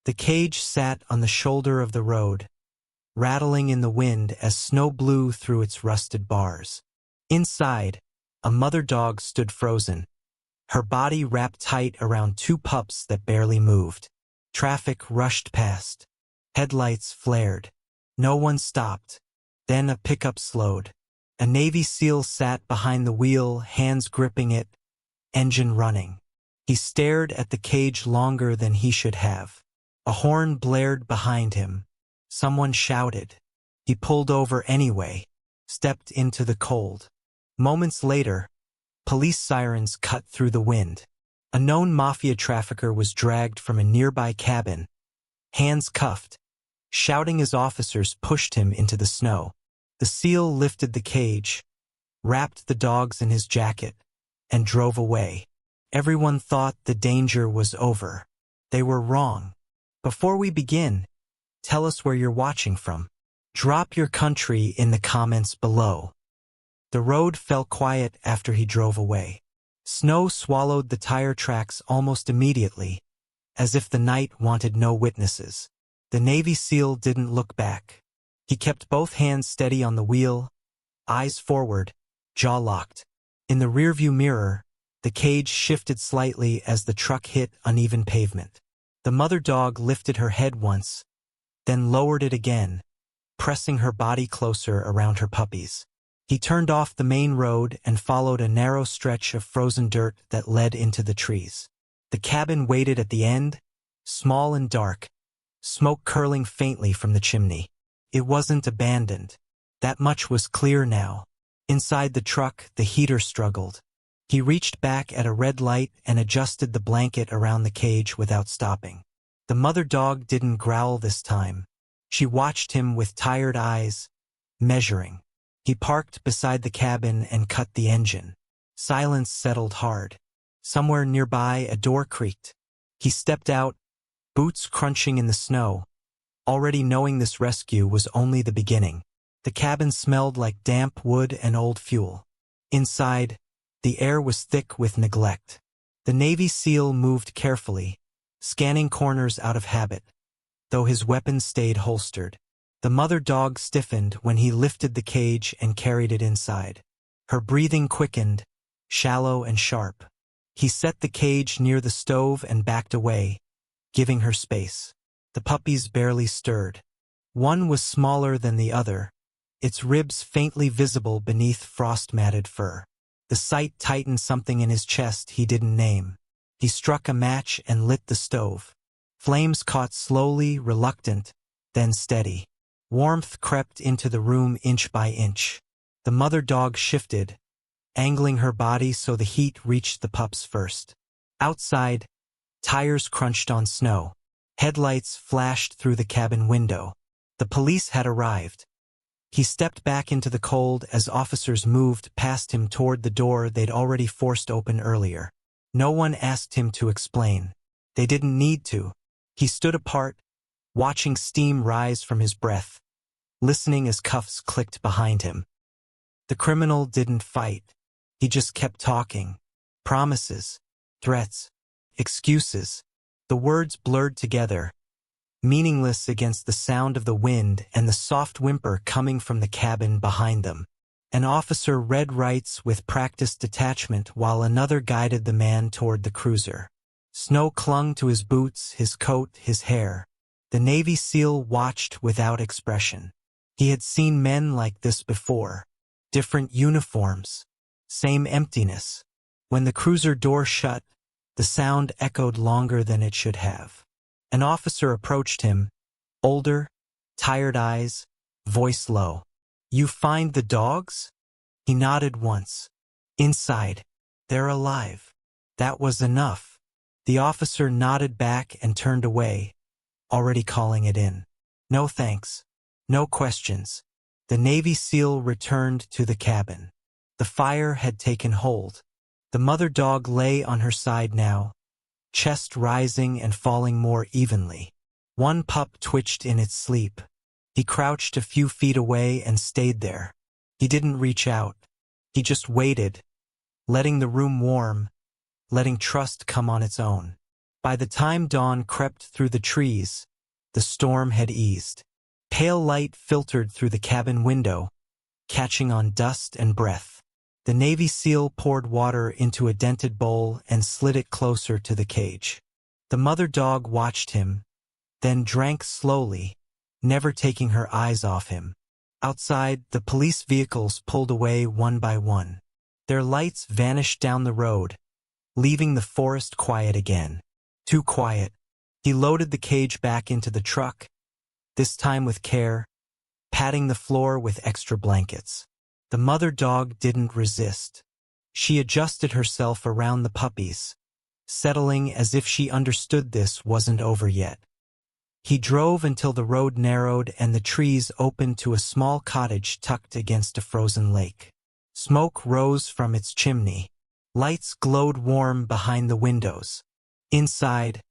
The cage sat on the shoulder of the road, rattling in the wind as snow blew through its rusted bars. Inside, a mother dog stood frozen, her body wrapped tight around two pups that barely moved. Traffic rushed past. Headlights flared. No one stopped. Then a pickup slowed. A Navy SEAL sat behind the wheel, hands gripping it, engine running. He stared at the cage longer than he should have. A horn blared behind him. Someone shouted. He pulled over anyway, stepped into the cold. Moments later, police sirens cut through the wind. A known mafia trafficker was dragged from a nearby cabin, hands cuffed. Shouting as officers pushed him into the snow. The SEAL lifted the cage, wrapped the dogs in his jacket, and drove away. Everyone thought the danger was over. They were wrong. Before we begin, tell us where you're watching from. Drop your country in the comments below. The road fell quiet after he drove away. Snow swallowed the tire tracks almost immediately, as if the night wanted no witnesses. The Navy SEAL didn't look back. He kept both hands steady on the wheel, eyes forward, jaw locked. In the rearview mirror, the cage shifted slightly as the truck hit uneven pavement. The mother dog lifted her head once, then lowered it again, pressing her body closer around her puppies. He turned off the main road and followed a narrow stretch of frozen dirt that led into the trees. The cabin waited at the end, small and dark, smoke curling faintly from the chimney. It wasn't abandoned. That much was clear now. Inside the truck, the heater struggled. He reached back at a red light and adjusted the blanket around the cage without stopping. The mother dog didn't growl this time. She watched him with tired eyes, measuring. He parked beside the cabin and cut the engine. Silence settled hard. Somewhere nearby, a door creaked. He stepped out, boots crunching in the snow, already knowing this rescue was only the beginning. The cabin smelled like damp wood and old fuel. Inside, the air was thick with neglect. The Navy SEAL moved carefully, scanning corners out of habit, though his weapon stayed holstered. The mother dog stiffened when he lifted the cage and carried it inside. Her breathing quickened, shallow and sharp. He set the cage near the stove and backed away, giving her space. The puppies barely stirred. One was smaller than the other, its ribs faintly visible beneath frost-matted fur. The sight tightened something in his chest he didn't name. He struck a match and lit the stove. Flames caught slowly, reluctant, then steady. Warmth crept into the room inch by inch. The mother dog shifted, angling her body so the heat reached the pups first. Outside, tires crunched on snow. Headlights flashed through the cabin window. The police had arrived. He stepped back into the cold as officers moved past him toward the door they'd already forced open earlier. No one asked him to explain. They didn't need to. He stood apart, watching steam rise from his breath, listening as cuffs clicked behind him. The criminal didn't fight. He just kept talking. Promises, threats, excuses. The words blurred together, meaningless against the sound of the wind and the soft whimper coming from the cabin behind them. An officer read rights with practiced detachment while another guided the man toward the cruiser. Snow clung to his boots, his coat, his hair. The Navy SEAL watched without expression. He had seen men like this before. Different uniforms, same emptiness. When the cruiser door shut, the sound echoed longer than it should have. An officer approached him, older, tired eyes, voice low. "You find the dogs?" He nodded once. "Inside. They're alive." That was enough. The officer nodded back and turned away, already calling it in. No thanks. No questions. The Navy SEAL returned to the cabin. The fire had taken hold. The mother dog lay on her side now, chest rising and falling more evenly. One pup twitched in its sleep. He crouched a few feet away and stayed there. He didn't reach out. He just waited, letting the room warm, letting trust come on its own. By the time dawn crept through the trees, the storm had eased. Pale light filtered through the cabin window, catching on dust and breath. The Navy SEAL poured water into a dented bowl and slid it closer to the cage. The mother dog watched him, then drank slowly, never taking her eyes off him. Outside, the police vehicles pulled away one by one. Their lights vanished down the road, leaving the forest quiet again. Too quiet. He loaded the cage back into the truck, this time with care, patting the floor with extra blankets. The mother dog didn't resist. She adjusted herself around the puppies, settling as if she understood this wasn't over yet. He drove until the road narrowed and the trees opened to a small cottage tucked against a frozen lake. Smoke rose from its chimney. Lights glowed warm behind the windows. Inside,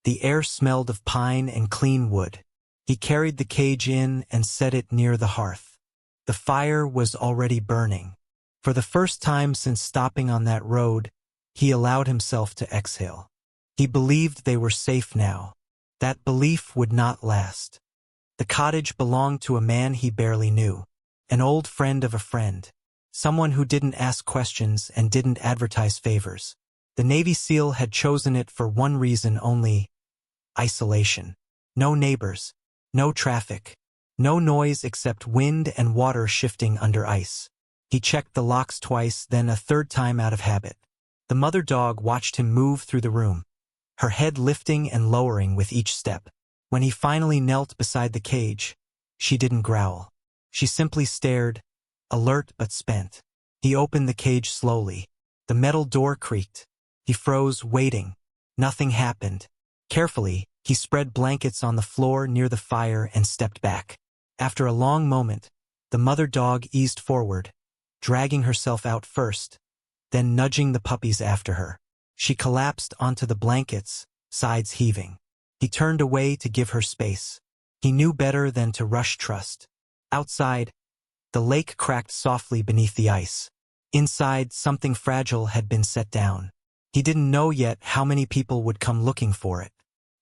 the air smelled of pine and clean wood. He carried the cage in and set it near the hearth. The fire was already burning. For the first time since stopping on that road, he allowed himself to exhale. He believed they were safe now. That belief would not last. The cottage belonged to a man he barely knew, an old friend of a friend, someone who didn't ask questions and didn't advertise favors. The Navy SEAL had chosen it for one reason only: isolation. No neighbors, no traffic, no noise except wind and water shifting under ice. He checked the locks twice, then a third time out of habit. The mother dog watched him move through the room, her head lifting and lowering with each step. When he finally knelt beside the cage, she didn't growl. She simply stared, alert but spent. He opened the cage slowly. The metal door creaked. He froze, waiting. Nothing happened. Carefully, he spread blankets on the floor near the fire and stepped back. After a long moment, the mother dog eased forward, dragging herself out first, then nudging the puppies after her. She collapsed onto the blankets, sides heaving. He turned away to give her space. He knew better than to rush trust. Outside, the lake cracked softly beneath the ice. Inside, something fragile had been set down. He didn't know yet how many people would come looking for it.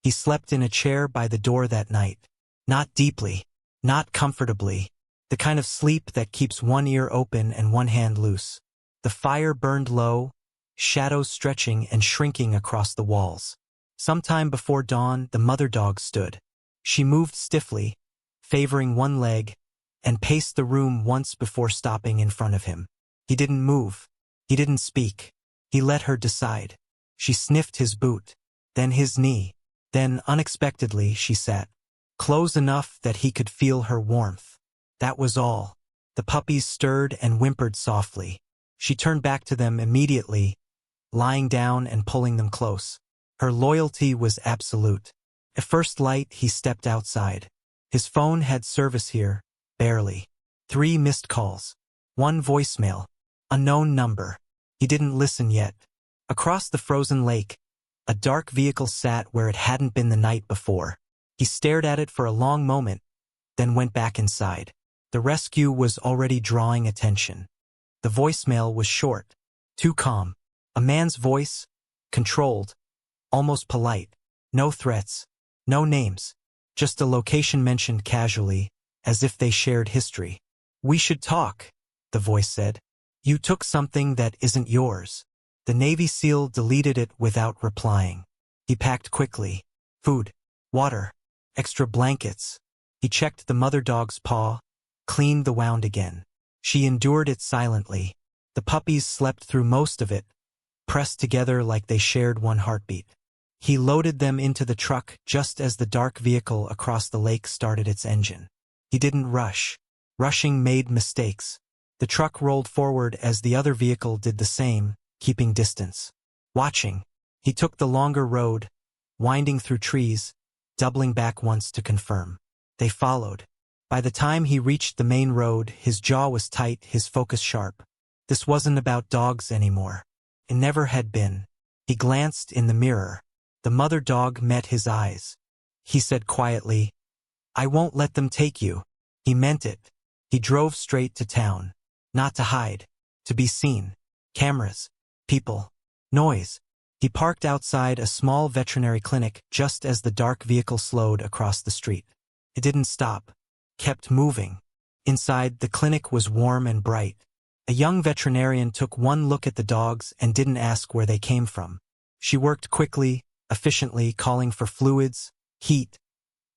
He slept in a chair by the door that night. Not deeply, not comfortably, the kind of sleep that keeps one ear open and one hand loose. The fire burned low, shadows stretching and shrinking across the walls. Sometime before dawn, the mother dog stood. She moved stiffly, favoring one leg, and paced the room once before stopping in front of him. He didn't move. He didn't speak. He let her decide. She sniffed his boot, then his knee. Then, unexpectedly, she sat, close enough that he could feel her warmth. That was all. The puppies stirred and whimpered softly. She turned back to them immediately, lying down and pulling them close. Her loyalty was absolute. At first light, he stepped outside. His phone had service here, barely. 3 missed calls. 1 voicemail. Unknown number. He didn't listen yet. Across the frozen lake, a dark vehicle sat where it hadn't been the night before. He stared at it for a long moment, then went back inside. The rescue was already drawing attention. The voicemail was short, too calm. A man's voice, controlled, almost polite. No threats, no names, just a location mentioned casually, as if they shared history. "We should talk," the voice said. "You took something that isn't yours." The Navy SEAL deleted it without replying. He packed quickly. Food, water, extra blankets. He checked the mother dog's paw, cleaned the wound again. She endured it silently. The puppies slept through most of it, pressed together like they shared one heartbeat. He loaded them into the truck just as the dark vehicle across the lake started its engine. He didn't rush. Rushing made mistakes. The truck rolled forward as the other vehicle did the same, keeping distance. Watching, he took the longer road, winding through trees, doubling back once to confirm. They followed. By the time he reached the main road, his jaw was tight, his focus sharp. This wasn't about dogs anymore. It never had been. He glanced in the mirror. The mother dog met his eyes. He said quietly, "I won't let them take you." He meant it. He drove straight to town. Not to hide. To be seen. Cameras. People. Noise. He parked outside a small veterinary clinic just as the dark vehicle slowed across the street. It didn't stop, kept moving. Inside, the clinic was warm and bright. A young veterinarian took one look at the dogs and didn't ask where they came from. She worked quickly, efficiently, calling for fluids, heat,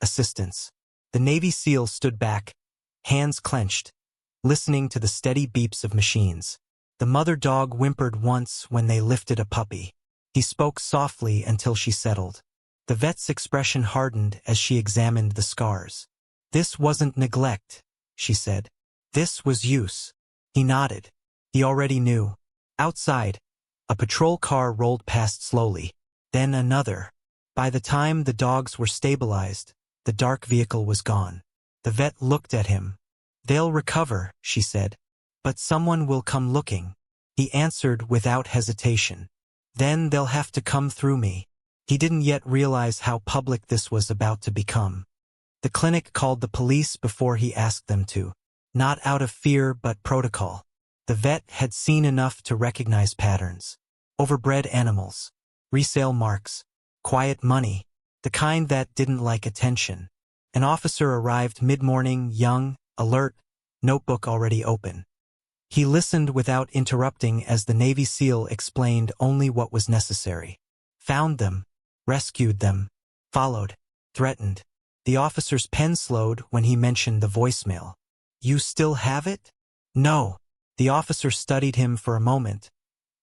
assistance. The Navy SEAL stood back, hands clenched, listening to the steady beeps of machines. The mother dog whimpered once when they lifted a puppy. He spoke softly until she settled. The vet's expression hardened as she examined the scars. "This wasn't neglect," she said. "This was use." He nodded. He already knew. Outside, a patrol car rolled past slowly. Then another. By the time the dogs were stabilized, the dark vehicle was gone. The vet looked at him. "They'll recover," she said. "But someone will come looking." He answered without hesitation. "Then they'll have to come through me." He didn't yet realize how public this was about to become. The clinic called the police before he asked them to. Not out of fear but protocol. The vet had seen enough to recognize patterns. Overbred animals. Resale marks. Quiet money. The kind that didn't like attention. An officer arrived mid-morning, young, alert, notebook already open. He listened without interrupting as the Navy SEAL explained only what was necessary. Found them, rescued them, followed, threatened. The officer's pen slowed when he mentioned the voicemail. "You still have it?" "No." The officer studied him for a moment,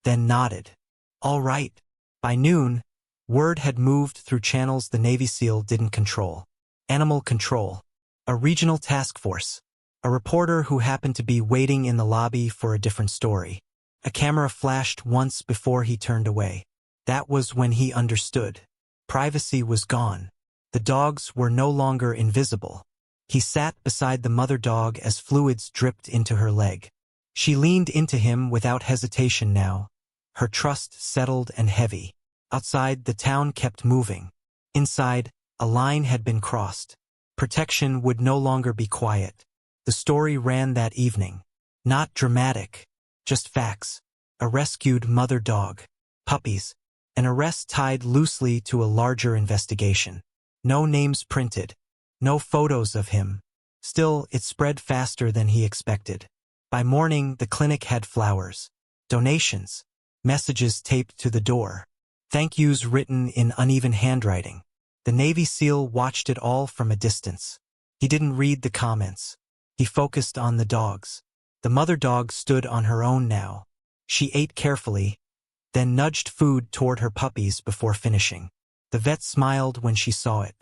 then nodded. "All right." By noon, word had moved through channels the Navy SEAL didn't control. Animal control. A regional task force. A reporter who happened to be waiting in the lobby for a different story. A camera flashed once before he turned away. That was when he understood. Privacy was gone. The dogs were no longer invisible. He sat beside the mother dog as fluids dripped into her leg. She leaned into him without hesitation now, her trust settled and heavy. Outside, the town kept moving. Inside, a line had been crossed. Protection would no longer be quiet. The story ran that evening. Not dramatic, just facts. A rescued mother dog. Puppies. An arrest tied loosely to a larger investigation. No names printed. No photos of him. Still, it spread faster than he expected. By morning, the clinic had flowers. Donations. Messages taped to the door. Thank yous written in uneven handwriting. The Navy SEAL watched it all from a distance. He didn't read the comments. He focused on the dogs. The mother dog stood on her own now. She ate carefully, then nudged food toward her puppies before finishing. The vet smiled when she saw it.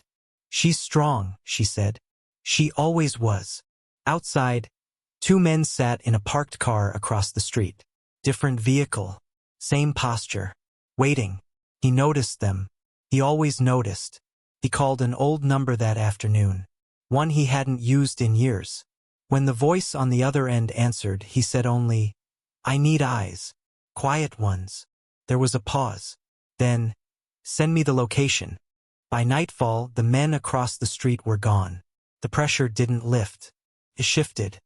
"She's strong," she said. "She always was." Outside, two men sat in a parked car across the street. Different vehicle, same posture, waiting. He noticed them. He always noticed. He called an old number that afternoon, one he hadn't used in years. When the voice on the other end answered, he said only, "I need eyes. Quiet ones." There was a pause. Then, "Send me the location." By nightfall, the men across the street were gone. The pressure didn't lift. It shifted.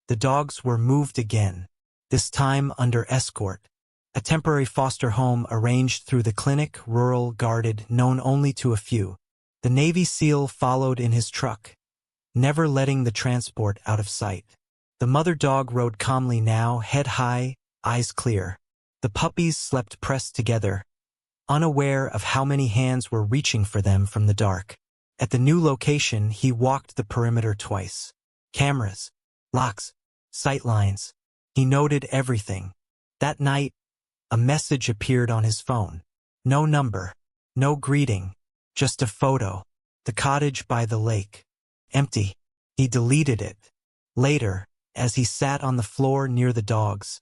The dogs were moved again, this time under escort. A temporary foster home arranged through the clinic, rural, guarded, known only to a few. The Navy SEAL followed in his truck, never letting the transport out of sight. The mother dog rode calmly now, head high, eyes clear. The puppies slept pressed together, unaware of how many hands were reaching for them from the dark. At the new location, he walked the perimeter twice. Cameras, locks, sight lines. He noted everything. That night, a message appeared on his phone. No number, no greeting, just a photo. The cottage by the lake. Empty. He deleted it. Later, as he sat on the floor near the dogs,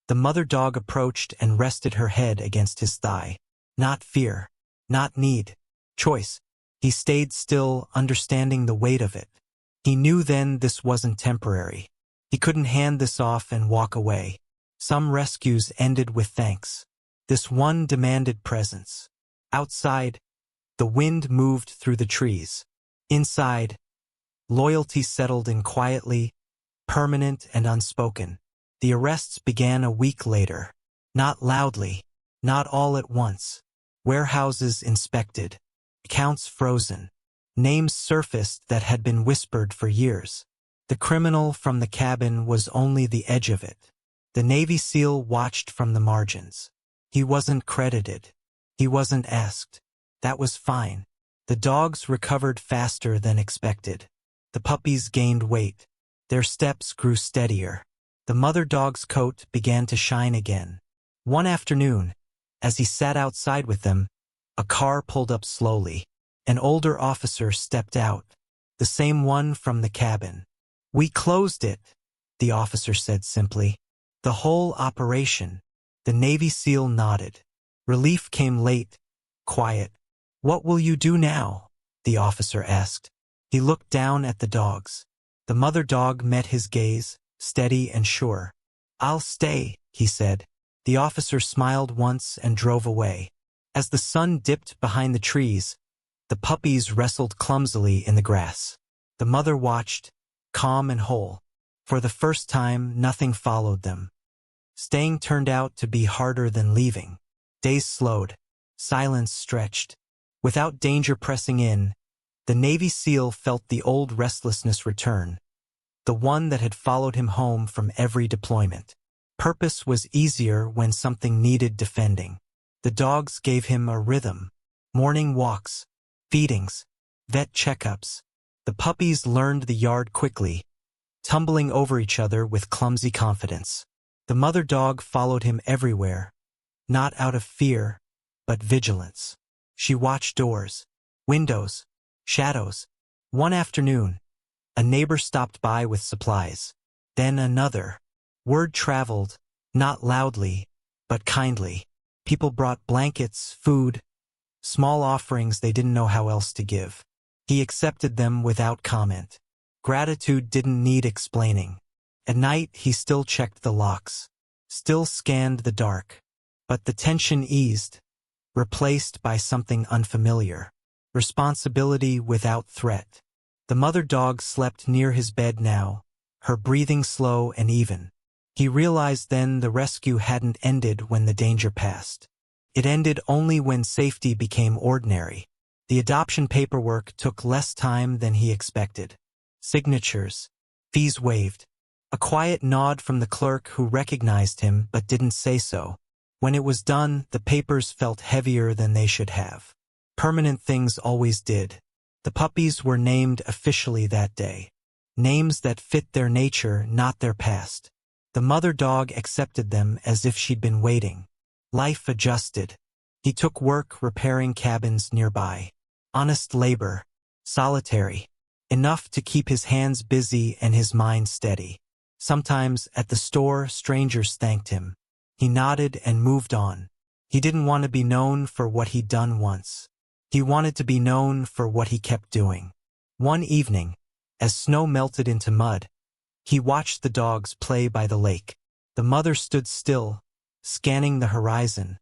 the mother dog approached and rested her head against his thigh. Not fear. Not need. Choice. He stayed still, understanding the weight of it. He knew then this wasn't temporary. He couldn't hand this off and walk away. Some rescues ended with thanks. This one demanded presence. Outside, the wind moved through the trees. Inside, loyalty settled in quietly, permanent and unspoken. The arrests began a week later. Not loudly, Not all at once. Warehouses inspected. Accounts frozen. Names surfaced that had been whispered for years. The criminal from the cabin was only the edge of it. The Navy SEAL watched from the margins. He wasn't credited. He wasn't asked. That was fine. The dogs recovered faster than expected. The puppies gained weight. Their steps grew steadier. The mother dog's coat began to shine again. One afternoon, as he sat outside with them, a car pulled up slowly. An older officer stepped out, the same one from the cabin. "We closed it," the officer said simply. "The whole operation." The Navy SEAL nodded. Relief came late, quiet. "What will you do now?" the officer asked. He looked down at the dogs. The mother dog met his gaze, steady and sure. "I'll stay," he said. The officer smiled once and drove away. As the sun dipped behind the trees, the puppies wrestled clumsily in the grass. The mother watched, calm and whole. For the first time, nothing followed them. Staying turned out to be harder than leaving. Days slowed. Silence stretched. Without danger pressing in, the Navy SEAL felt the old restlessness return, the one that had followed him home from every deployment. Purpose was easier when something needed defending. The dogs gave him a rhythm. Morning walks, feedings, vet checkups. The puppies learned the yard quickly, tumbling over each other with clumsy confidence. The mother dog followed him everywhere, not out of fear, but vigilance. She watched doors, windows, shadows. One afternoon, a neighbor stopped by with supplies. Then another. Word traveled, not loudly, but kindly. People brought blankets, food, small offerings they didn't know how else to give. He accepted them without comment. Gratitude didn't need explaining. At night, he still checked the locks, still scanned the dark. But the tension eased, replaced by something unfamiliar. Responsibility without threat. The mother dog slept near his bed now, her breathing slow and even. He realized then the rescue hadn't ended when the danger passed. It ended only when safety became ordinary. The adoption paperwork took less time than he expected. Signatures, fees waived. A quiet nod from the clerk who recognized him but didn't say so. When it was done, the papers felt heavier than they should have. Permanent things always did. The puppies were named officially that day. Names that fit their nature, not their past. The mother dog accepted them as if she'd been waiting. Life adjusted. He took work repairing cabins nearby. Honest labor. Solitary. Enough to keep his hands busy and his mind steady. Sometimes, at the store, strangers thanked him. He nodded and moved on. He didn't want to be known for what he'd done once. He wanted to be known for what he kept doing. One evening, as snow melted into mud, he watched the dogs play by the lake. The mother stood still, scanning the horizon,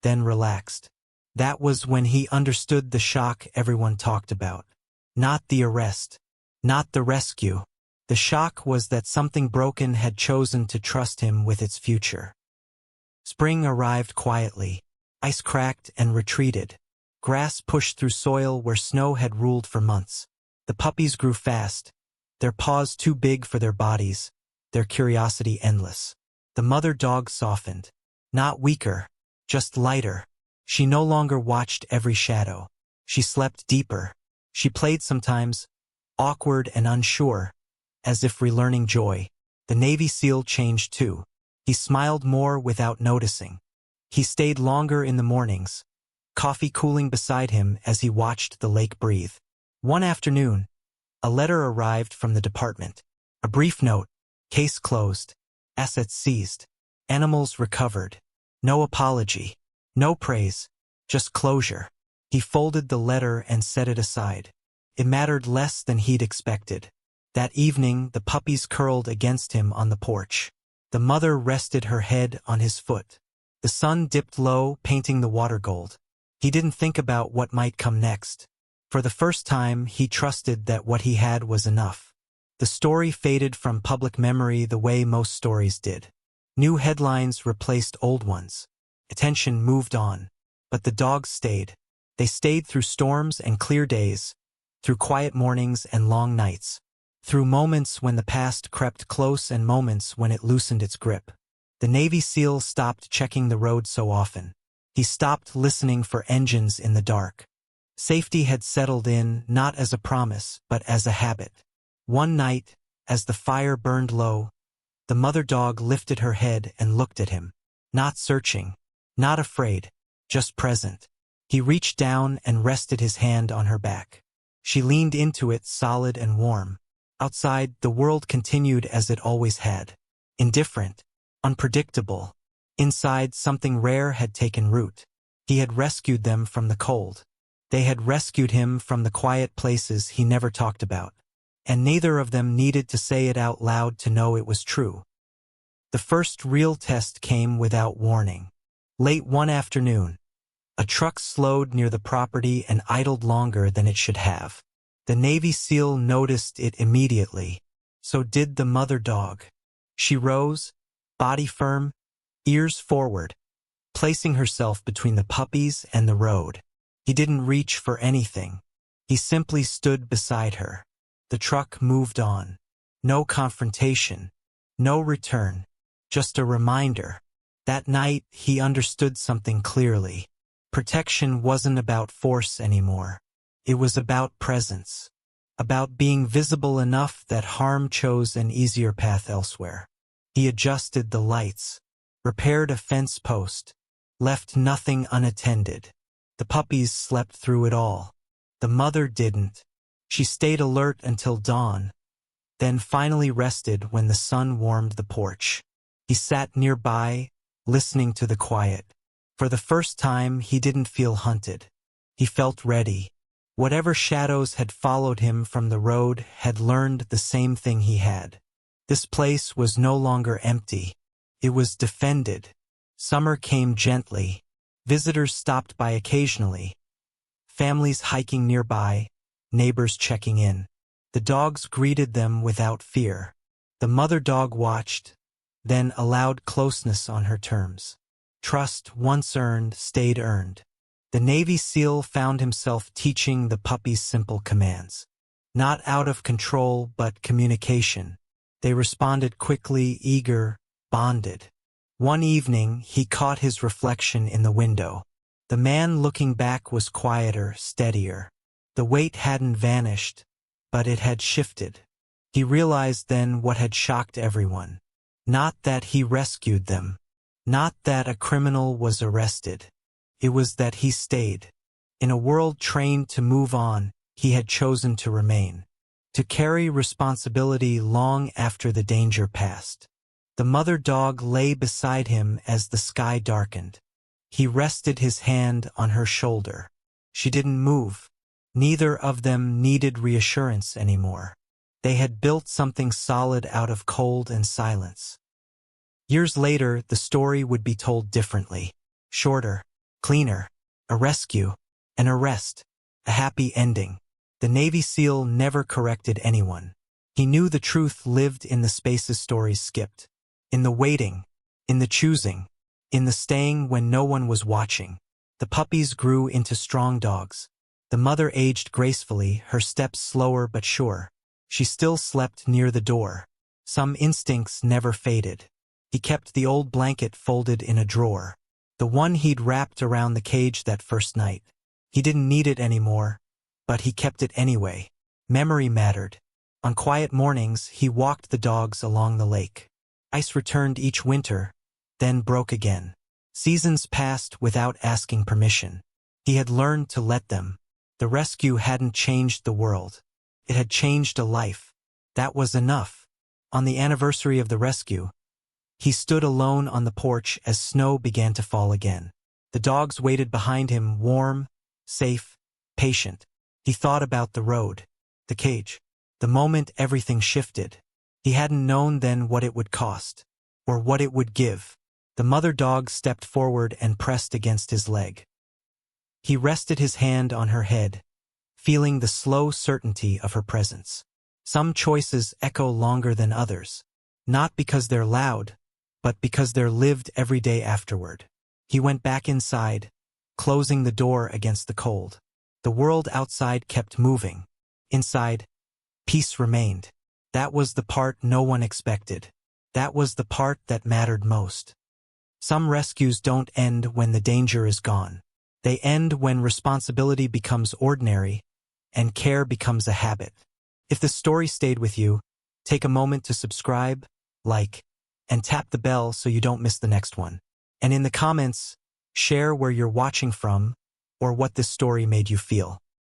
then relaxed. That was when he understood the shock everyone talked about. Not the arrest, not the rescue. The shock was that something broken had chosen to trust him with its future. Spring arrived quietly. Ice cracked and retreated. Grass pushed through soil where snow had ruled for months. The puppies grew fast, their paws too big for their bodies, their curiosity endless. The mother dog softened. Not weaker, just lighter. She no longer watched every shadow. She slept deeper. She played sometimes, awkward and unsure, as if relearning joy. The Navy SEAL changed too. He smiled more without noticing. He stayed longer in the mornings, coffee cooling beside him as he watched the lake breathe. One afternoon, a letter arrived from the department. A brief note. Case closed. Assets seized. Animals recovered. No apology. No praise. Just closure. He folded the letter and set it aside. It mattered less than he'd expected. That evening, the puppies curled against him on the porch. The mother rested her head on his foot. The sun dipped low, painting the water gold. He didn't think about what might come next. For the first time, he trusted that what he had was enough. The story faded from public memory the way most stories did. New headlines replaced old ones. Attention moved on. But the dogs stayed. They stayed through storms and clear days, through quiet mornings and long nights, through moments when the past crept close and moments when it loosened its grip. The Navy SEAL stopped checking the road so often. He stopped listening for engines in the dark. Safety had settled in, not as a promise, but as a habit. One night, as the fire burned low, the mother dog lifted her head and looked at him. Not searching, not afraid, just present. He reached down and rested his hand on her back. She leaned into it, solid and warm. Outside, the world continued as it always had. Indifferent, unpredictable. Inside, something rare had taken root. He had rescued them from the cold. They had rescued him from the quiet places he never talked about. And neither of them needed to say it out loud to know it was true. The first real test came without warning. Late one afternoon, a truck slowed near the property and idled longer than it should have. The Navy SEAL noticed it immediately. So did the mother dog. She rose, body firm, ears forward, placing herself between the puppies and the road. He didn't reach for anything. He simply stood beside her. The truck moved on. No confrontation, no return, just a reminder. That night, he understood something clearly. Protection wasn't about force anymore. It was about presence, about being visible enough that harm chose an easier path elsewhere. He adjusted the lights, repaired a fence post, left nothing unattended. The puppies slept through it all. The mother didn't. She stayed alert until dawn, then finally rested when the sun warmed the porch. He sat nearby, listening to the quiet. For the first time, he didn't feel hunted. He felt ready. Whatever shadows had followed him from the road had learned the same thing he had. This place was no longer empty. It was defended. Summer came gently. Visitors stopped by occasionally. Families hiking nearby, neighbors checking in. The dogs greeted them without fear. The mother dog watched, then allowed closeness on her terms. Trust once earned stayed earned. The Navy SEAL found himself teaching the puppies simple commands. Not out of control, but communication. They responded quickly, eager, bonded. One evening, he caught his reflection in the window. The man looking back was quieter, steadier. The weight hadn't vanished, but it had shifted. He realized then what had shocked everyone. Not that he rescued them. Not that a criminal was arrested. It was that he stayed. In a world trained to move on, he had chosen to remain. To carry responsibility long after the danger passed. The mother dog lay beside him as the sky darkened. He rested his hand on her shoulder. She didn't move. Neither of them needed reassurance anymore. They had built something solid out of cold and silence. Years later, the story would be told differently. Shorter, cleaner, a rescue, an arrest, a happy ending. The Navy SEAL never corrected anyone. He knew the truth lived in the spaces stories skipped. In the waiting, in the choosing, in the staying when no one was watching. The puppies grew into strong dogs. The mother aged gracefully, her steps slower but sure. She still slept near the door. Some instincts never faded. He kept the old blanket folded in a drawer. The one he'd wrapped around the cage that first night. He didn't need it anymore, but he kept it anyway. Memory mattered. On quiet mornings, he walked the dogs along the lake. Ice returned each winter, then broke again. Seasons passed without asking permission. He had learned to let them. The rescue hadn't changed the world. It had changed a life. That was enough. On the anniversary of the rescue, he stood alone on the porch as snow began to fall again. The dogs waited behind him, warm, safe, patient. He thought about the road, the cage. The moment everything shifted. He hadn't known then what it would cost, or what it would give. The mother dog stepped forward and pressed against his leg. He rested his hand on her head, feeling the slow certainty of her presence. Some choices echo longer than others, not because they're loud, but because they're lived every day afterward. He went back inside, closing the door against the cold. The world outside kept moving. Inside, peace remained. That was the part no one expected. That was the part that mattered most. Some rescues don't end when the danger is gone. They end when responsibility becomes ordinary and care becomes a habit. If the story stayed with you, take a moment to subscribe, like, and tap the bell so you don't miss the next one. And in the comments, share where you're watching from or what this story made you feel.